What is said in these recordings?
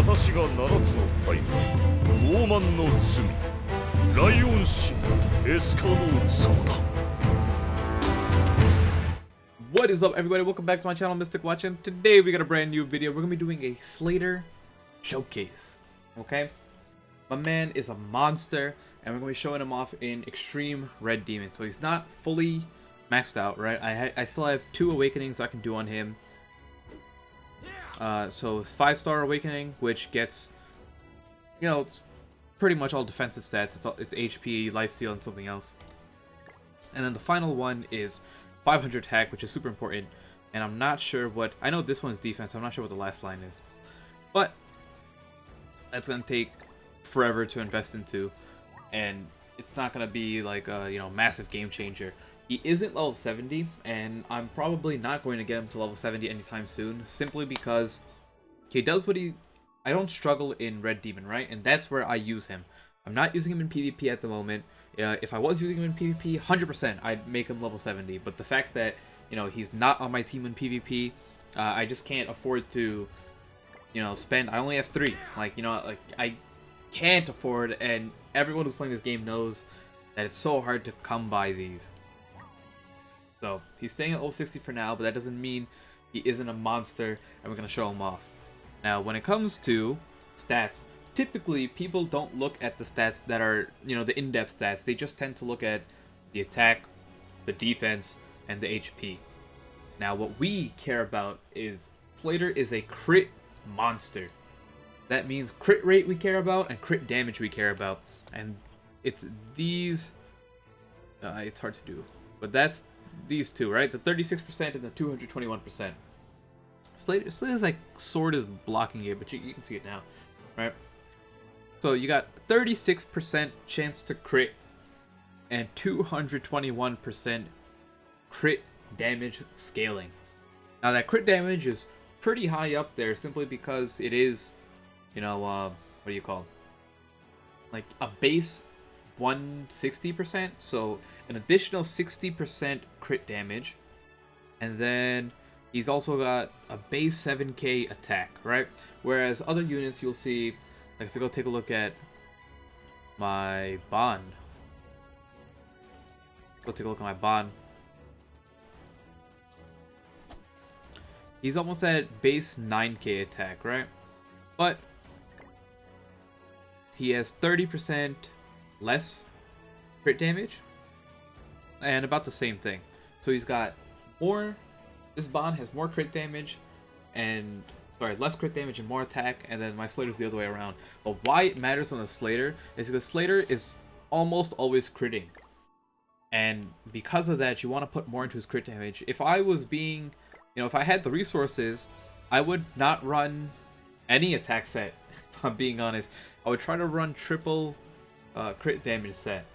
私が7つの大罪、傲慢の罪、ライオン神、エスカノール様だ。What is up, everybody? Welcome back to my channel, Mystic Watch, and today we got a brand new video. We're gonna be doing a Slader showcase. Okay, my man is a monster, and we're gonna be showing him off in Extreme Red Demon. So he's not fully maxed out, right? I still have 2 awakenings I can do on him. So it's 5-star awakening, which gets, you know, it's pretty much all defensive stats. It's HP, lifesteal, and something else. And then the final one is 500 attack, which is super important. And I'm not sure what, I know this one's defense. I'm not sure what the last line is, but that's gonna take forever to invest into, and it's not gonna be like a, you know, massive game changer. He isn't level 70, and I'm probably not going to get him to level 70 anytime soon, simply because he does what he... I don't struggle in Red Demon, right? And that's where I use him. I'm not using him in PvP at the moment. If I was using him in PvP, 100% I'd make him level 70. But the fact that, you know, he's not on my team in PvP, I just can't afford to, you know, spend... I only have 3. Like, you know, like, I can't afford, and everyone who's playing this game knows that it's so hard to come by these. So, he's staying at level 60 for now, but that doesn't mean he isn't a monster, and we're going to show him off. Now, when it comes to stats, typically people don't look at the stats that are, you know, the in-depth stats. They just tend to look at the attack, the defense, and the HP. Now, what we care about is Slader is a crit monster. That means crit rate we care about, and crit damage we care about. And it's these... it's hard to do, but that's these two, right? The 36% and the 221%. Slader's like sword is blocking it, but you can see it now, right? So you got 36% chance to crit and 221% crit damage scaling. Now that crit damage is pretty high up there, simply because it is, you know, what do you call it? Like a base 160%, so an additional 60% crit damage, and then he's also got a base 7k attack, right? Whereas other units, you'll see, like if we go take a look at my bond, go take a look at my bond, he's almost at base 9k attack, right? But he has 30% less crit damage and about the same thing. So he's got more, this bond has more crit damage and, sorry, less crit damage and more attack, and then my Slader's the other way around. But why it matters on the Slader is because Slader is almost always critting, and because of that you want to put more into his crit damage. If I was being, you know, if I had the resources, I would not run any attack set. If I'm being honest, I would try to run triple crit damage set,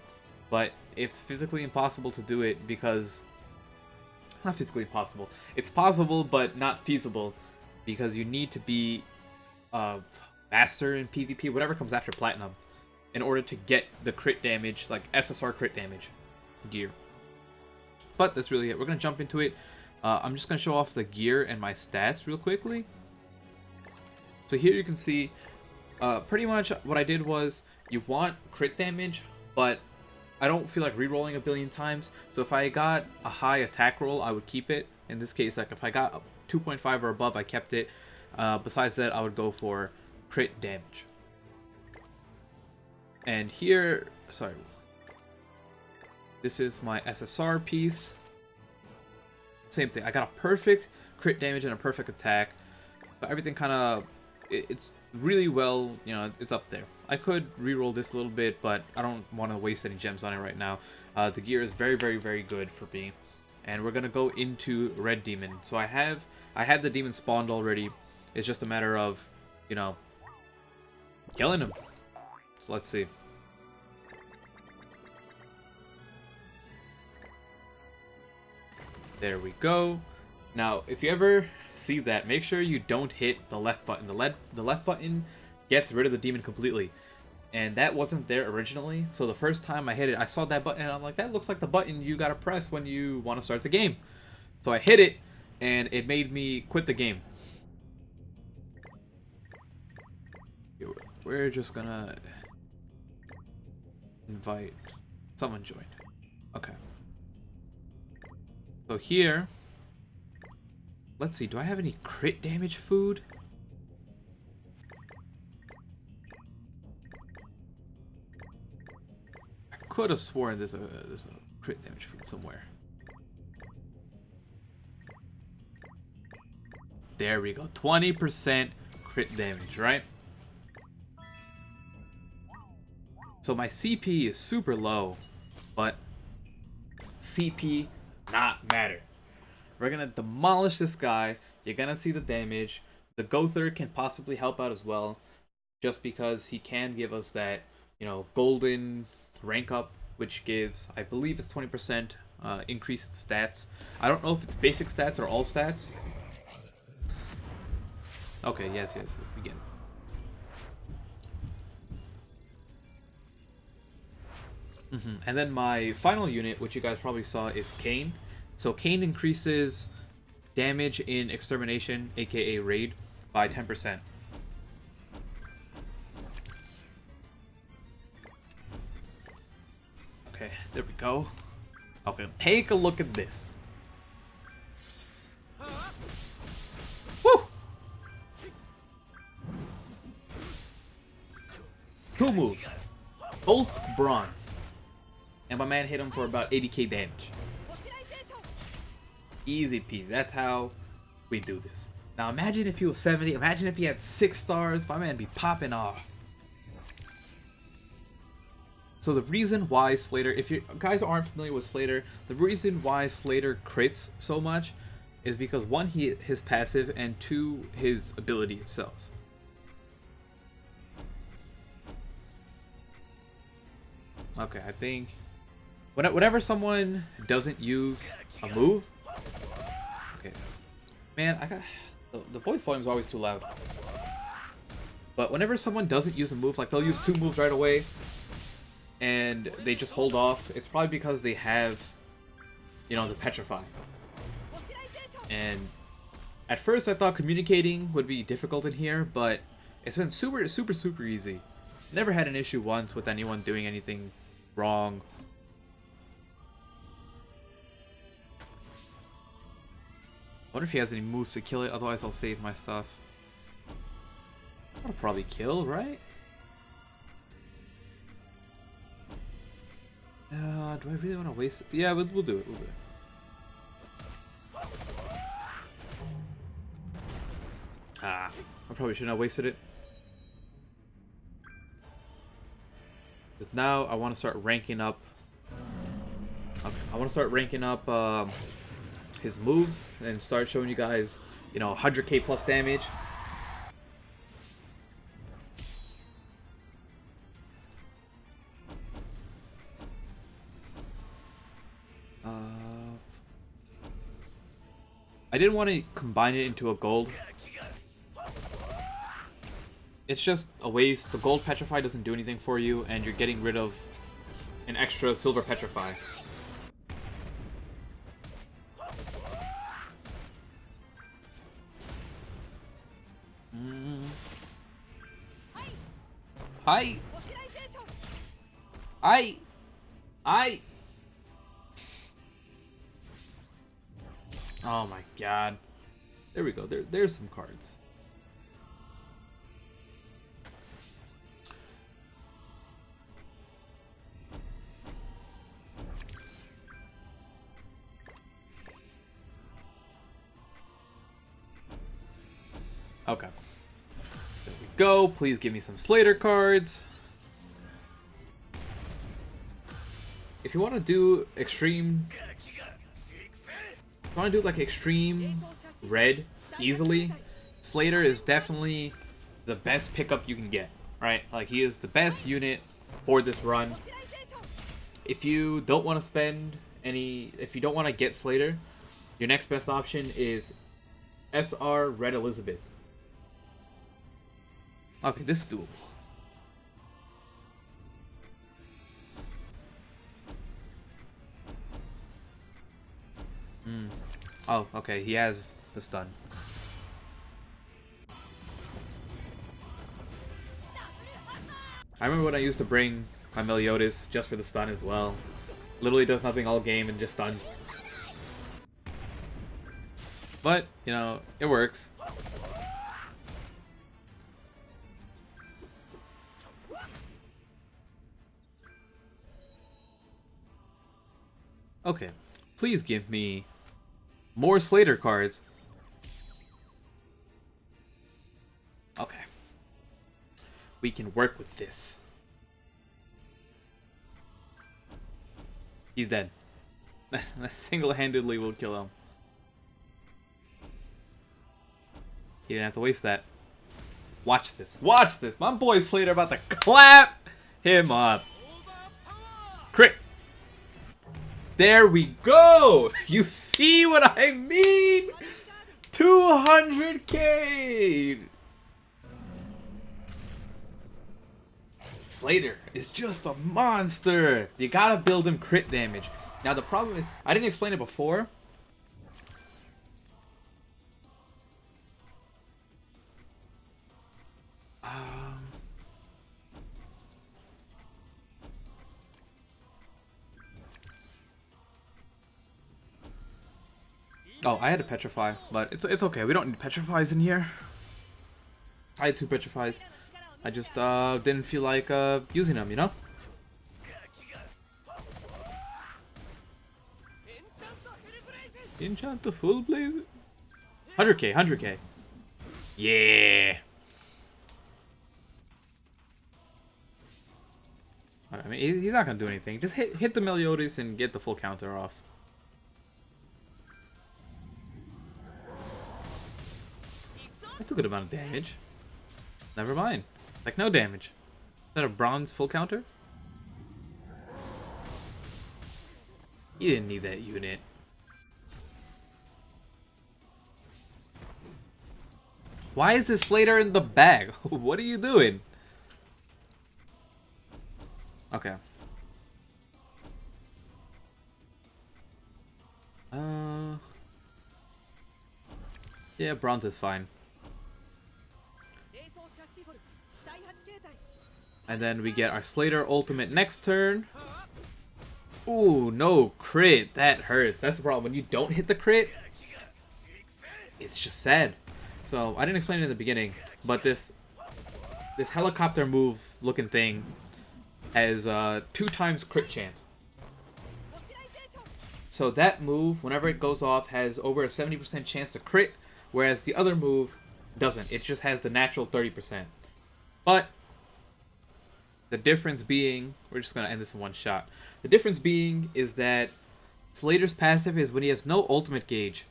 but it's physically impossible to do it because, not physically impossible, it's possible but not feasible, because you need to be master in PvP, whatever comes after platinum, in order to get the crit damage, like SSR crit damage gear. But that's really it. We're gonna jump into it. I'm just gonna show off the gear and my stats real quickly. So here you can see pretty much what I did was, you want crit damage, but I don't feel like re-rolling a billion times. So if I got a high attack roll, I would keep it. In this case, like if I got 2.5 or above, I kept it. Besides that, I would go for crit damage. And here, sorry, this is my SSR piece. Same thing. I got a perfect crit damage and a perfect attack, but everything kind of, it's really well, you know, it's up there. I could re-roll this a little bit, but I don't want to waste any gems on it right now. The gear is very, very, very good for me. And we're gonna go into Red Demon. So I had the demon spawned already. It's just a matter of, you know, killing him. So let's see. There we go. Now, if you ever see that, make sure you don't hit the left button. The left button gets rid of the demon completely, and that wasn't there originally. So the first time I hit it, I saw that button and I'm like, that looks like the button you gotta press when you want to start the game. So I hit it and it made me quit the game. we're just gonna invite someone join. Okay. So here, let's see, do I have any crit damage food? I could have sworn there's a crit damage food somewhere. There we go, 20% crit damage, right? So my CP is super low, but CP not matter. We're gonna demolish this guy. You're gonna see the damage. The Gother can possibly help out as well, just because he can give us that, you know, golden rank up, which gives, I believe it's 20% increase in stats. I don't know if it's basic stats or all stats. Okay, yes, we get it. And then my final unit, which you guys probably saw, is Kane. So Kane increases damage in Extermination, aka Raid, by 10%. Okay, there we go. Okay, take a look at this. Woo! 2 moves. Both bronze. And my man hit him for about 80k damage. Easy peasy. That's how we do this. Now imagine if he was 70. Imagine if he had 6 stars. My man be popping off. So the reason why Slader, if you guys aren't familiar with Slader, the reason why Slader crits so much is because 1, his passive, and 2, his ability itself. Okay, I think whenever someone doesn't use a move, okay, man, I got the voice volume is always too loud. But whenever someone doesn't use a move, like they'll use 2 moves right away, and they just hold off, it's probably because they have, you know, the Petrify. And at first I thought communicating would be difficult in here, but it's been super easy. Never had an issue once with anyone doing anything wrong. Wonder if he has any moves to kill it, otherwise I'll save my stuff. That'll probably kill, right? Do I really want to waste it? Yeah, we'll do it. We'll do it. I probably shouldn't have wasted it. Because now I want to start ranking up. Okay, I want to start ranking up his moves and start showing you guys, you know, 100k plus damage. I didn't want to combine it into a gold. It's just a waste. The gold Petrify doesn't do anything for you, and you're getting rid of an extra silver Petrify. Hi! Hi! Oh my god. There we go. There's some cards. Okay. There we go. Please give me some Slader cards. If you want to do extreme... If you want to do like extreme red easily, Slader is definitely the best pickup you can get, right? Like, he is the best unit for this run. If you don't want to spend any... If you don't want to get Slader, your next best option is SR Red Elizabeth. Okay, this is doable. Oh, okay, he has the stun. I remember when I used to bring my Meliodas just for the stun as well. Literally does nothing all game and just stuns. But, you know, it works. Okay, please give me more Slader cards. Okay. We can work with this. He's dead. That single-handedly will kill him. He didn't have to waste that. Watch this. Watch this. My boy Slader about to clap him up. Crit. There we go. You see what I mean? 200k. Slader is just a monster. You gotta build him crit damage. Now the problem is, I didn't explain it before. Oh, I had to petrify, but it's okay. We don't need petrifies in here. I had 2 petrifies. I just didn't feel like using them, you know? Enchant the full blaze. 100k, 100k. Yeah. I mean, he's not gonna do anything. Just hit the Meliodas and get the full counter off. That's a good amount of damage. Never mind. Like no damage. Is that a bronze full counter? You didn't need that unit. Why is this Slader in the bag? What are you doing? Okay. Yeah, bronze is fine. And then we get our Slader ultimate next turn. Ooh, no crit. That hurts. That's the problem. When you don't hit the crit, it's just sad. So, I didn't explain it in the beginning, but this helicopter move looking thing has 2 times crit chance. So that move, whenever it goes off, has over a 70% chance to crit, whereas the other move doesn't. It just has the natural 30%. But the difference being, we're just going to end this in one shot. The difference being is that Slader's passive is when he has no ultimate gauge.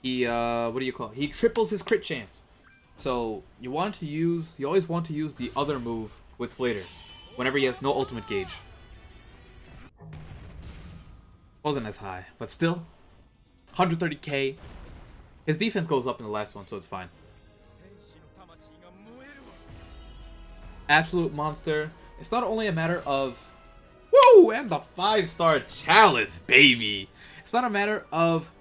He, what do you call it? He triples his crit chance. So you always want to use the other move with Slader whenever he has no ultimate gauge. Wasn't as high, but still, 130k. His defense goes up in the last one, so it's fine. Absolute monster. It's not only a matter of... Woo! And the 5-star Chalice, baby! It's not a matter of,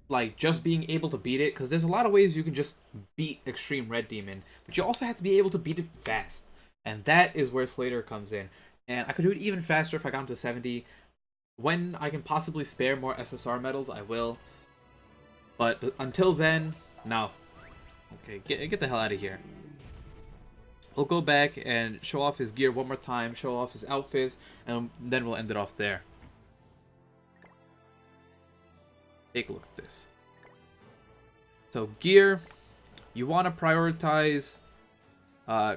like, just being able to beat it, because there's a lot of ways you can just beat Extreme Red Demon, but you also have to be able to beat it fast. And that is where Slader comes in. And I could do it even faster if I got him to 70. When I can possibly spare more SSR medals, I will. But until then, no. Okay, get the hell out of here. We'll go back and show off his gear one more time, show off his outfits, and then we'll end it off there. Take a look at this. So gear, you want to prioritize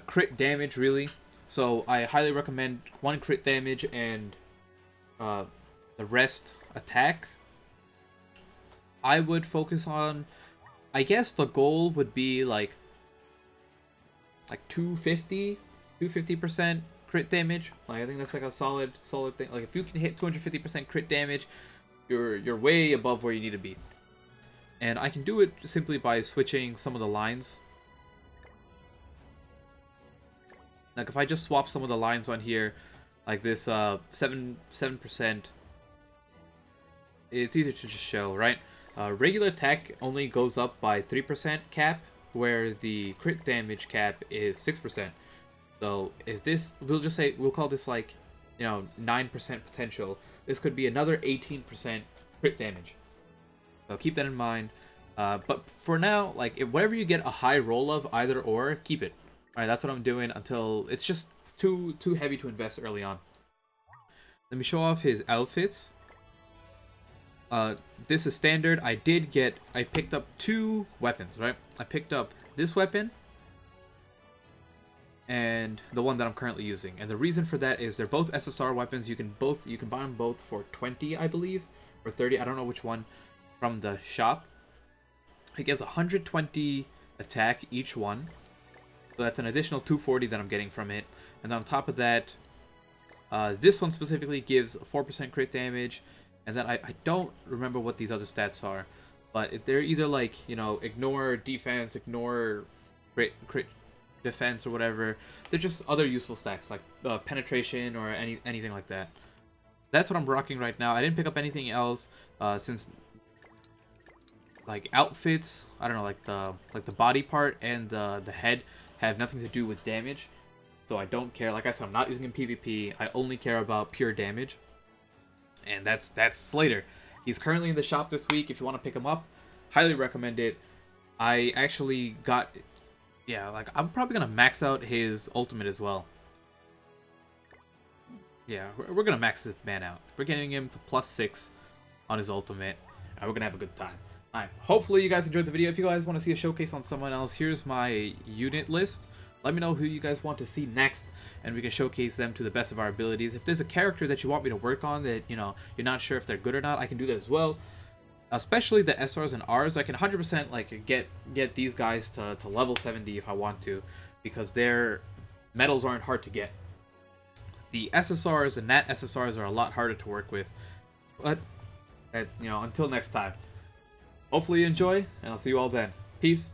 crit damage, really. So I highly recommend 1 crit damage and the rest attack. I would focus on, I guess the goal would be like 250% crit damage. Like I think that's like a solid thing. Like if you can hit 250% crit damage, you're way above where you need to be. And I can do it simply by switching some of the lines. Like if I just swap some of the lines on here, like this 7%, it's easier to just show, right? Regular attack only goes up by 3% cap, where the crit damage cap is 6%. So if this, we'll call this like, 9% potential. This could be another 18% crit damage. So keep that in mind. But for now, like, whatever you get a high roll of, either or, keep it. Alright, that's what I'm doing until it's just too heavy to invest early on. Let me show off his outfits. This is standard. I picked up 2 weapons, right? I picked up this weapon and the one that I'm currently using. And the reason for that is they're both SSR weapons. You can buy them both for 20, I believe, or 30. I don't know which one, from the shop. It gives 120 attack each one. So that's an additional 240 that I'm getting from it. And on top of that, this one specifically gives 4% crit damage. And then I don't remember what these other stats are. But they're either like, ignore defense, ignore crit defense or whatever. They're just other useful stats like penetration or anything like that. That's what I'm rocking right now. I didn't pick up anything else since like outfits, I don't know, like the body part and the head have nothing to do with damage. So I don't care. Like I said, I'm not using him PvP. I only care about pure damage. And that's Slader. He's currently in the shop this week. If you want to pick him up, highly recommend it. I actually got, like I'm probably gonna max out his ultimate as well. Yeah, we're gonna max this man out. We're getting him to +6 on his ultimate, and we're gonna have a good time. Alright, hopefully you guys enjoyed the video. If you guys want to see a showcase on someone else, here's my unit list. Let me know who you guys want to see next, and we can showcase them to the best of our abilities. If there's a character that you want me to work on that, you're not sure if they're good or not, I can do that as well. Especially the SRs and Rs, I can 100% like get these guys to level 70 if I want to, because their medals aren't hard to get. The SSRs and Nat SSRs are a lot harder to work with. But, until next time. Hopefully you enjoy, and I'll see you all then. Peace.